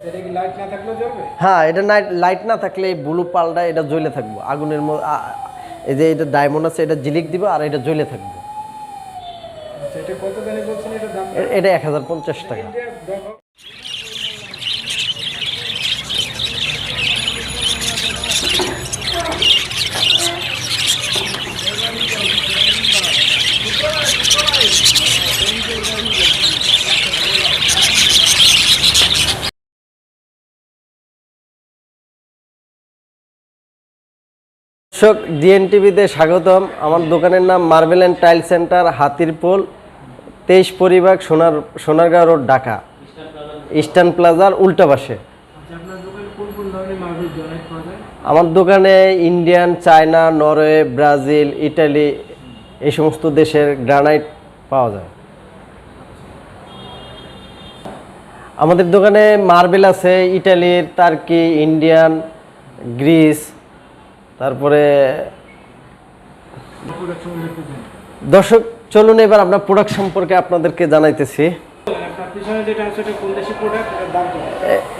এটা কি লাইট না থাকলেও জ্বলবে? হ্যাঁ, এটা লাইট না থাকলে এই ব্লু পালটা এটা জ্বলে থাকবো আগুনের এই যে এটা ডায়মন্ড আছে এটা ঝিলিক দিব আর এটা জ্বলে থাকবো। আচ্ছা, এটা কত জানি বলছেন এটা দাম? এটা 1050 টাকা। দর্শক, ডিএনটিভিতে স্বাগতম। আমার দোকানের নাম marble and tile centre, Hatirpul 23 Paribagh, Sonargaon road, Dhaka, eastern প্লাজার উল্টা পাশে। আমার দোকানে Indian, China, Norway, Brazil, Italy এই সমস্ত দেশের গ্রানাইট পাওয়া যায়। আমাদের দোকানে মার্বেল আছে ইটালির, টার্কি, ইন্ডিয়ান, গ্রিস, তারপরে দর্শক চলুন এবার আপনার প্রোডাক্ট সম্পর্কে আপনাদেরকে জানাইতেছি।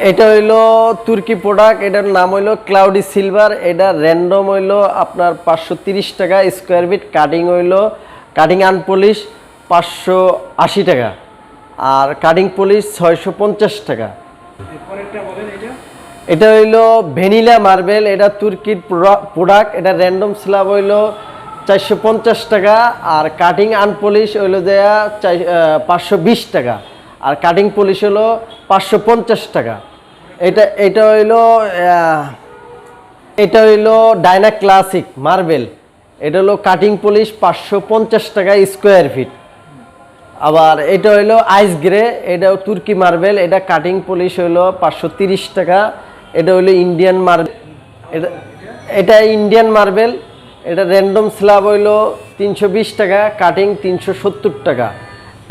এটা হইলো তুর্কি প্রোডাক্ট, এটার নাম হইলো ক্লাউডি সিলভার। এটা র্যান্ডম হইলো আপনার 530 টাকা স্কোয়ার ফিট, কাটিং হইলো কাটিং আনপলিশ 580 টাকা, আর কাটিং পলিশ 650 টাকা। এটা হইলো ভ্যানিলা মার্বেল, এটা তুর্কির প্রোডাক্ট। এটা র্যান্ডম স্ল্যাব হইলো 450 টাকা, আর কাটিং আনপলিশ হইলো যে 520 টাকা, আর কাটিং পলিশ হলো 550 টাকা। এটা হইলো ডাইনা ক্লাসিক মার্বেল। এটা হলো কাটিং পলিশ 550 টাকা স্কোয়ার ফিট। আবার এটা হইলো আইস গ্রে, এটাও তুর্কি মার্বেল। এটা কাটিং পলিশ হইলো 530 টাকা। এটা হইলো ইন্ডিয়ান মার্বেল, এটা ইন্ডিয়ান মার্বেল। এটা র্যান্ডম স্ল্যাব হইলো 320 টাকা, কাটিং 370 টাকা।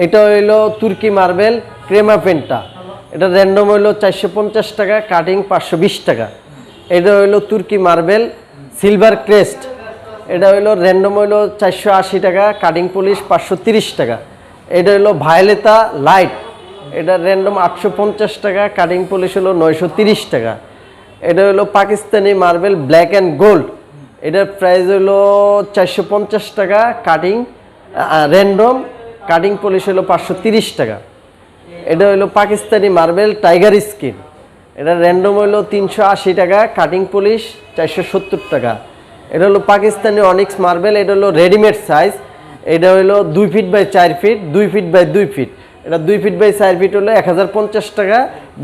এটা হইলো তুর্কি মার্বেল ক্রেমা পেন্টা, এটা র্যান্ডম হইলো 450 টাকা, কাটিং 520 টাকা। এটা হইলো তুর্কি মার্বেল সিলভার ক্রেস্ট, এটা হইলো র্যান্ডম হইলো 480 টাকা, কাটিং পলিশ 530 টাকা। এটা হইলো ভায়োলেতা লাইট, এটা র্যান্ডম 850 টাকা, কাটিং পলিশ হলো 930 টাকা। এটা হলো Pakistani marble black and gold, এটার প্রাইস হলো 450 টাকা, কাটিং র্যান্ডম, কাটিং পলিশ হলো 530 টাকা। এটা হলো পাকিস্তানি মার্বেল টাইগার স্কিন, এটা র্যান্ডম হলো 380 টাকা, কাটিং পলিশ 470 টাকা। এটা হলো পাকিস্তানি অনিক্স মার্বেল, এটা হলো রেডিমেড সাইজ। এটা হলো 2 feet by 4 feet, 2 feet by 2 feet. এটা 2 ফিট বাই 4 ফিট হলো 1050 টাকা,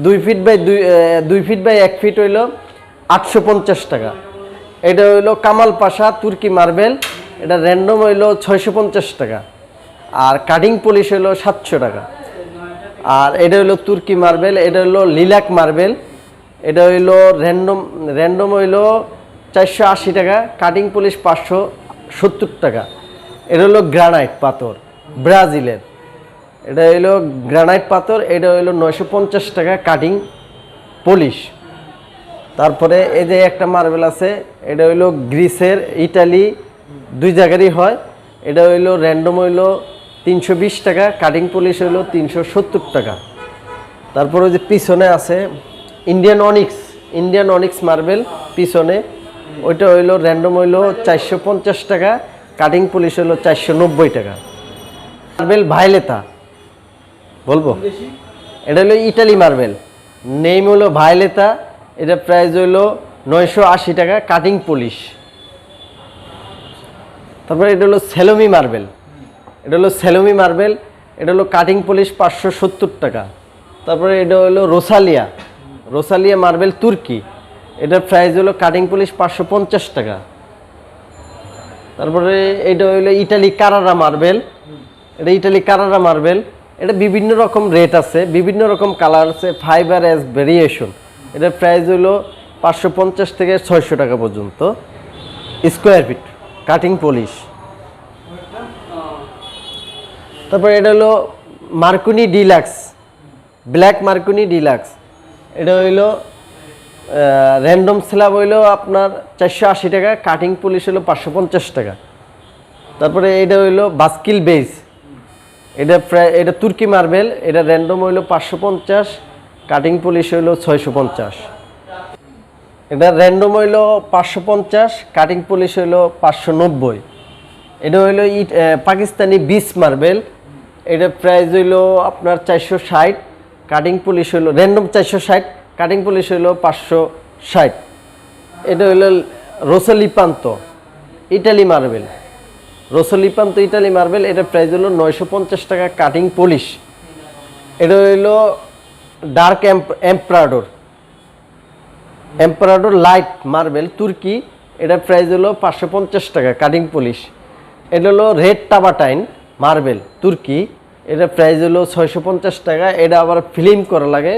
2 ফিট বাই 1 ফিট হইলো 850 টাকা। এটা হইলো কামাল পাশা তুর্কি মার্বেল, এটা র্যান্ডম হইলো 650 টাকা, আর কাটিং পলিশ হইলো 700 টাকা। আর এটা হইলো তুর্কি মার্বেল, এটা হইলো লিলাক মার্বেল, এটা হইলো র্যান্ডম হইলো 480 টাকা, কাটিং পলিশ 570 টাকা। এটা হলো গ্রানাইট পাথর ব্রাজিলের, এটা হইলো গ্রানাইট পাথর, এটা হইলো 950 টাকা, কাটিং পলিশ। তারপরে এই যে একটা মার্বেল আছে, এটা হইলো গ্রিসের, ইটালি, দুই জায়গারই হয়। এটা হইলো র্যান্ডম হইলো 320 টাকা, কাটিং পলিশ হইলো 370 টাকা। তারপরে যে পিছনে আছে ইন্ডিয়ান অনিক্স মার্বেল পিছনে, ওইটা হইলো র্যান্ডম হইলো 450 টাকা, কাটিং পলিশ হইলো 490 টাকা। মার্বেল ভায়োলেতা বলবো, এটা হলো ইটালি মার্বেল, নেম হলো ভায়োলেতা, এটা প্রাইস হইলো 980 টাকা, কাটিং পলিশ। তারপরে এটা হলো সেলোমি মার্বেল, এটা হলো কাটিং পলিশ 570 টাকা। তারপরে এটা হলো রোসালিয়া মার্বেল তুর্কি, এটার প্রাইস হলো কাটিং পলিশ 550 টাকা। তারপরে এটা হইলো ইটালি কারারা মার্বেল, এটা বিভিন্ন রকম রেট আছে, বিভিন্ন রকম কালার আছে, ফাইবার এস ভেরিয়েশন। এটার প্রাইস হলো 550 থেকে 600 টাকা পর্যন্ত স্কোয়ার ফিট, কাটিং পলিশ। তারপরে এটা হলো মার্কুনি ডিলাক্স, ব্ল্যাক মার্কুনি ডিলাক্স, এটা হইলো র্যান্ডম স্ল্যাব হইলো আপনার 480 টাকা, কাটিং পলিশ হলো 550 টাকা। তারপরে এটা হইলো বাস্কিল বেস, এটা তুর্কি মার্বেল, এটা র্যান্ডম হইলো 550, কাটিং পলিশ হইলো 650। এটা র্যান্ডম হইলো 550, কাটিং পলিশ হইলো 590। এটা হইলো পাকিস্তানি বিচ মার্বেল, এটা প্রাইস হইলো আপনার 460, কাটিং পলিশ হইলো র্যান্ডম 460, কাটিং পলিশ হইলো 560। এটা হইলো রোসলিপান্তো ইটালি মার্বেল, রোসলিপান্তো ইটালি মার্বেল, এটা প্রাইস হলো 950 টাকা কাটিং পলিশ। এটা হইলো ডার্ক এম্পারাডোর লাইট মার্বেল তুর্কি, এটা প্রাইস হলো 550 টাকা কাটিং পলিশ। এটা হলো রেড টাবাটাইন মার্বেল তুর্কি, এটা প্রাইস হলো 650 টাকা। এটা আবার ফিল্ম করা লাগে,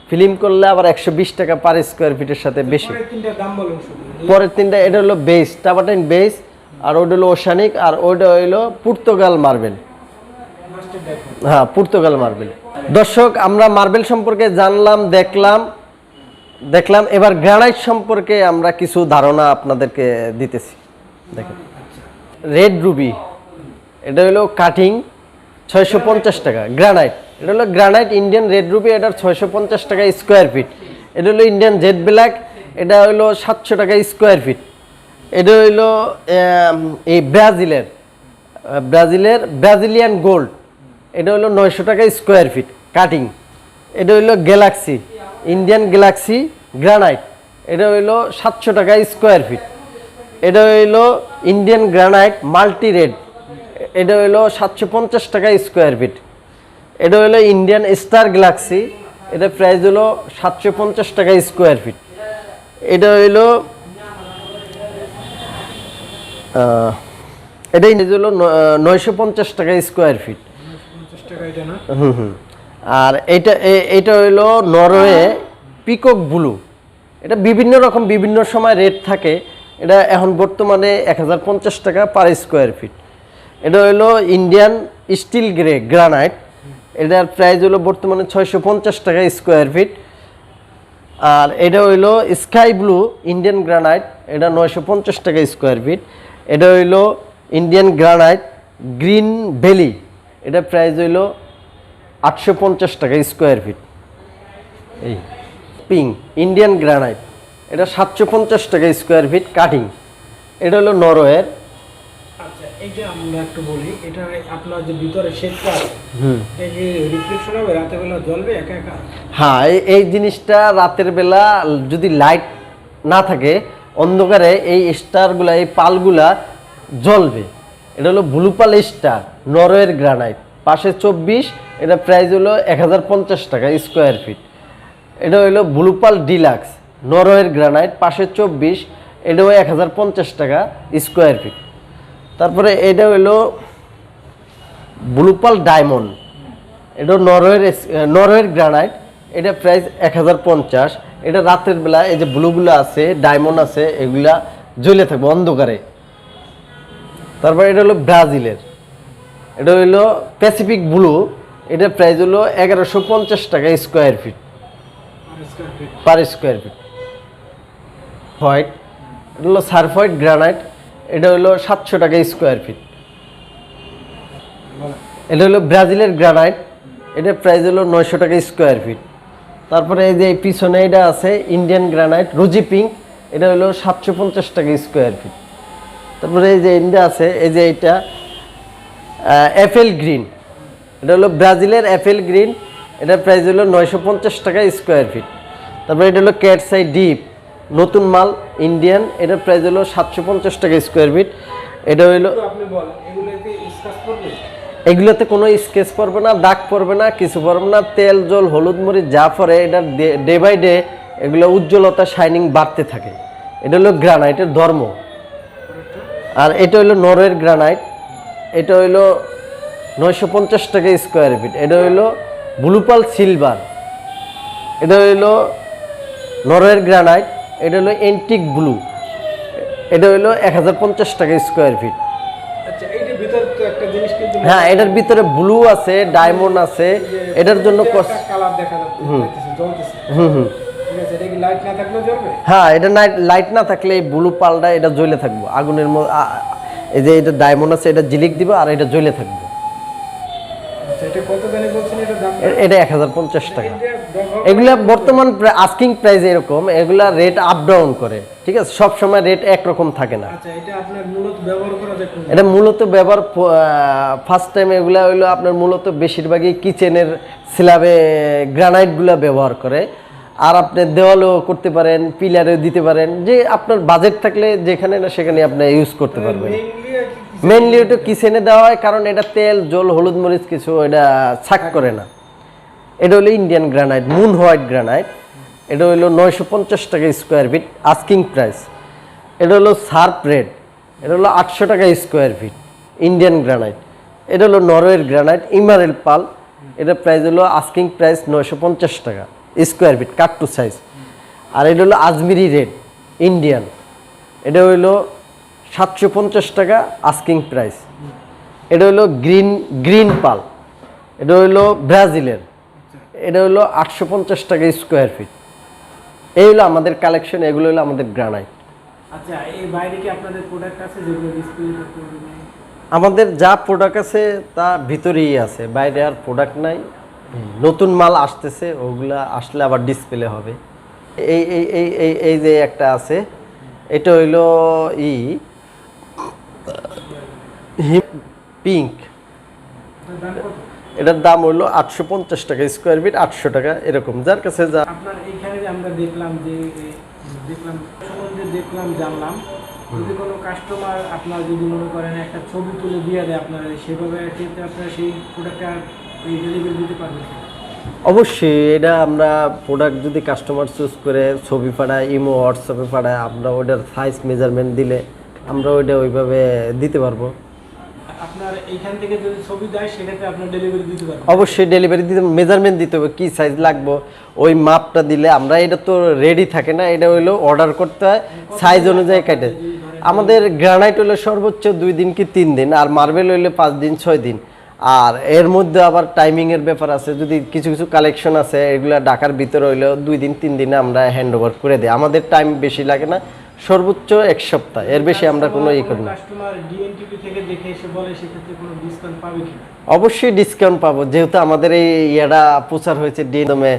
ফিল্ম করলে আবার 120 টাকা পার স্কোয়ার ফিটের সাথে বেশি। পরের তিনটা এটা হলো বেস টাবাটাইন বেস, আর ওটা হলো ওশানিক, আর ওইটা হইলো পর্তুগাল মার্বেল। হ্যাঁ, পর্তুগাল মার্বেল। দর্শক, আমরা মার্বেল সম্পর্কে জানলাম, দেখলাম। এবার গ্রানাইট সম্পর্কে আমরা কিছু ধারণা আপনাদেরকে দিতেছি। দেখেন, রেড রুবি, এটা হলো কাটিং 650 টাকা। গ্রানাইট, এটা হলো গ্রানাইট ইন্ডিয়ান রেড রুবি, এটার 650 টাকা স্কোয়ার ফিট। এটা হলো ইন্ডিয়ান জেড ব্ল্যাক, এটা হলো 700 টাকা স্কোয়ার ফিট। এটা হইলো এই ব্রাজিলিয়ান গোল্ড, এটা হলো 900 টাকা স্কোয়ার ফিট কাটিং। এটা হইলো গ্যালাক্সি ইন্ডিয়ান গ্যালাক্সি গ্রানাইট, এটা হইলো 700 টাকা স্কোয়ার ফিট। এটা হইলো ইন্ডিয়ান গ্রানাইট মাল্টি রেড, এটা হইলো 750 টাকা স্কোয়ার ফিট। এটা হইলো ইন্ডিয়ান স্টার গ্যালাক্সি, এটা প্রাইস হলো 750 টাকা স্কোয়ার ফিট। এটা হইলো এটাই হলো 950 টাকা স্কোয়ার ফিট। আর এটা হইলো নরওয়ে পিকক ব্লু, এটা বিভিন্ন রকম বিভিন্ন সময় রেট থাকে। এটা এখন বর্তমানে 1050 টাকা পার স্কোয়ার ফিট। এটা হইলো ইন্ডিয়ান স্টিল গ্রে গ্রানাইট, এটার প্রাইস হলো বর্তমানে 650 টাকা স্কোয়ার ফিট। আর এটা হইলো স্কাই ব্লু ইন্ডিয়ান গ্রানাইট, এটা 950 টাকা স্কোয়ার ফিট। এটা হইলো ইন্ডিয়ান গ্রানাইট গ্রিন ভ্যালি, এটা প্রাইস হইলো 850 টাকা স্কোয়ার ফিট। এই পিঙ্ক ইন্ডিয়ান গ্রানাইট, এটা 750 টাকা স্কোয়ার ফিট কাটিং। এটা হলো নরওয়ের। আচ্ছা, এই যে আমরা একটু বলি, এটা আপনার যে ভিতরে শেডটা আছে, এটা কি রিফ্লেকশন হবে, রাতের বেলা জ্বলবে একা একা? হ্যাঁ, এই জিনিসটা রাতের বেলা যদি লাইট না থাকে, অন্ধকারে এই স্টারগুলা এই পালগুলা জ্বলবে। এটা হলো ব্লু পাল স্টার নরওয়ের গ্রানাইট, পাশে 24, এটা প্রাইস হলো 1050 টাকা স্কোয়ার ফিট। এটা হইলো ব্লু পাল ডিলাক্স নরওয়ের গ্রানাইট, পাশে 24, এটাও 1050 টাকা স্কোয়ার ফিট। তারপরে এটা হইলো ব্লু পাল ডায়মন্ড, এটা নরওয়ের গ্রানাইট, এটা প্রাইস 1050। এটা রাতের বেলা এই যে ব্লুগুলো আছে ডায়মন্ড আছে এগুলা জ্বলে থাকবে অন্ধকারে। তারপরে এটা হলো ব্রাজিলের, এটা হইলো প্যাসিফিক ব্লু, এটা প্রাইস হলো 1150 টাকা square feet per square feet. White, এটা হলো সার্ফ হোয়াইট গ্রানাইট, এটা হলো 700 টাকা স্কোয়ার ফিট। এটা হলো ব্রাজিলের গ্রানাইট, এটার প্রাইস হলো 900 টাকা স্কোয়ার ফিট। তারপরে এই যে পিছনে এটা আছে ইন্ডিয়ান গ্রানাইট রোজি পিঙ্ক, এটা হলো 750 টাকা স্কোয়ার ফিট। তারপরে এই যে ইন্ডিয়া আছে, এই যে এটা এফএল গ্রিন, এটা হলো ব্রাজিলের এফএল গ্রিন, এটার প্রাইস হলো 950 টাকা স্কোয়ার ফিট। তারপরে এটা হলো ক্যাটস আই ডিপ নতুন মাল ইন্ডিয়ান, এটার প্রাইস হলো 750 টাকা স্কোয়ার ফিট। এটা হইলো এগুলোতে কোনো স্কেচ পড়বে না, দাগ পড়বে না, কিছু পড়বে না, তেল জল হলুদ মরিচ যা পরে এটা ডে বাই ডে এগুলো উজ্জ্বলতা শাইনিং বাড়তে থাকে। এটা হলো গ্রানাইটের ধর্ম। আর এটা হলো নরওয়ের গ্রানাইট, এটা হইলো 950 টাকা স্কোয়ার ফিট। এটা হইলো ব্লু পাল সিলভার, এটা হইলো নরওয়ের গ্রানাইট, এটা হলো এন্টিক ব্লু, এটা হইলো 1050 টাকা স্কোয়ার ফিট। হ্যাঁ, এটার ভিতরে ব্লু আছে ডায়মন্ড আছে, এটার জন্য হ্যাঁ, এটা লাইট না থাকলে এই ব্লু পালটা এটা জ্বলে থাকবো আগুনের মধ্যে। এই যে এটা ডায়মন্ড আছে, এটা জিলিক দিব আর এটা জ্বলে থাকবে। আচ্ছা, এটা কত দামে বলছেন এটার দাম? এটা 1050 টাকা। এটা ব্যবহার- এগুলা বর্তমান আস্কিং প্রাইস এরকম, এগুলা রেট আপ ডাউন করে, ঠিক আছে, সব সময় রেট একরকম থাকে না। আচ্ছা, এটা আপনার মূলত ব্যবহার করা যায় কোন? এটা মূলত ব্যবহার ফার্স্ট টাইম এগুলা হইলো আপনার মূলত বেশিরভাগই কিচেনের স্ল্যাবে গ্রানাইটগুলা ব্যবহার করে। আর আপনি দেওয়ালেও করতে পারেন, পিলারেও দিতে পারেন, যে আপনার বাজেট থাকলে যেখানে না সেখানে আপনি ইউজ করতে পারবেন। মেইনলি আর কি মেনলি ওটা কিচেনে দেওয়া হয়, কারণ এটা তেল জল হলুদ মরিচ কিছু এটা ছাক করে না। এটা হলো Indian granite, moon white granite. এটা হলো 950 টাকা স্কোয়ার ফিট আস্কিং প্রাইস। এটা হলো সার্প রেড, এটা হলো 800 টাকা স্কোয়ার ফিট ইন্ডিয়ান গ্রানাইট। এটা হলো নরওয়ের গ্রানাইট ইমারেল পাল, এটা প্রাইস হলো আস্কিং প্রাইস 950 টাকা স্কোয়ার ফিট কাট টু সাইজ। আর এটা হলো আজমিরি রেড ইন্ডিয়ান, এটা হইলো 750 টাকা আস্কিং প্রাইস। এটা হলো গ্রিন পাল, এটা হইলো ব্রাজিলের, এটা হলো 850 টাকা স্কোয়ার ফিট। এই হলো আমাদের কালেকশন, এগুলো হলো আমাদের গ্রানাইট। আচ্ছা, এই বাইরে কি আপনাদের প্রোডাক্ট আছে যেগুলো ডিসপ্লে করবেন? আমাদের যা প্রোডাক্ট আছে তা ভিতরেই আছে, বাইরে আর প্রোডাক্ট নাই। নতুন মাল আসতেছে, ওগুলা আসলে আবার ডিসপ্লে হবে। এই এই এই এই এই যে একটা আছে, এটা হইলো পিঙ্ক, দাম কত? এটার দাম হইলো 850 টাকা স্কোয়ার ফিট, 800 টাকা এরকম, যার কাছে যা। আপনার এইখানে যে আমরা দেখলাম যে সম্বন্ধে দেখলাম জানলাম, যদি কোনো কাস্টমার আপনার যদি মনে করেন একটা ছবি তুলে দিয়ে দেয় আপনার সেভাবে ক্ষেত্রে আপনারা সেই প্রোডাক্টটা এই ডেলিভারি দিতে পারবেন? অবশ্যই এটা আমরা প্রোডাক্ট যদি কাস্টমার চুজ করে ছবি পাঠায়, ইমো হোয়াটসঅ্যাপে পাঠায়, আমরা ওইটার সাইজ মেজারমেন্ট দিলে আমরা ওইটা ওইভাবে দিতে পারবো। আপনার এইখান থেকে যদি ছবি দেয় সেক্ষেত্রে আপনার ডেলিভারি দিতে পারবেন? অবশ্যই ডেলিভারি দিতে, মেজারমেন্ট দিতে হবে, কী সাইজ লাগবে ওই মাপটা দিলে আমরা, এটা তো রেডি থাকে না, এটা হইলো অর্ডার করতে হয় সাইজ অনুযায়ী কাটে। আমাদের গ্রানাইট হইলে সর্বোচ্চ 2 দিন কি 3 দিন, আর মার্বেল হইলে 5 দিন 6 দিন। আর এর মধ্যে আবার টাইমিংয়ের ব্যাপার আছে, যদি কিছু কিছু কালেকশন আছে এগুলো ঢাকার ভিতরে হইলেও 2 দিন 3 দিনে আমরা হ্যান্ড ওভার করে দিই। আমাদের টাইম বেশি লাগে না, সর্বোচ্চ 1 সপ্তাহ, এর বেশি আমরা কোনো করি না। কাস্টমার ডিএনটিভি থেকে দেখে এসে বলে সেক্ষেত্রে কোনো ডিসকাউন্ট পাবে কি? অবশ্যই ডিসকাউন্ট পাবো, যেহেতু আমাদের এই ইয়াটা প্রচার হয়েছে ডিএনএমে,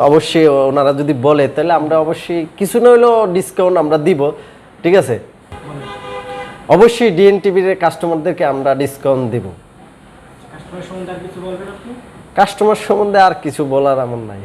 অবশ্যই ওনারা যদি বলে তাহলে আমরা অবশ্যই কিছু না হলেও ডিসকাউন্ট আমরা দিব, ঠিক আছে। অবশ্যই ডিএনটিভির কাস্টমারদেরকে আমরা ডিসকাউন্ট দিব। কাস্টমার সম্বন্ধে আর কিছু বলবেন আপনি? কাস্টমার সম্বন্ধে আর কিছু বলার আমার নাই।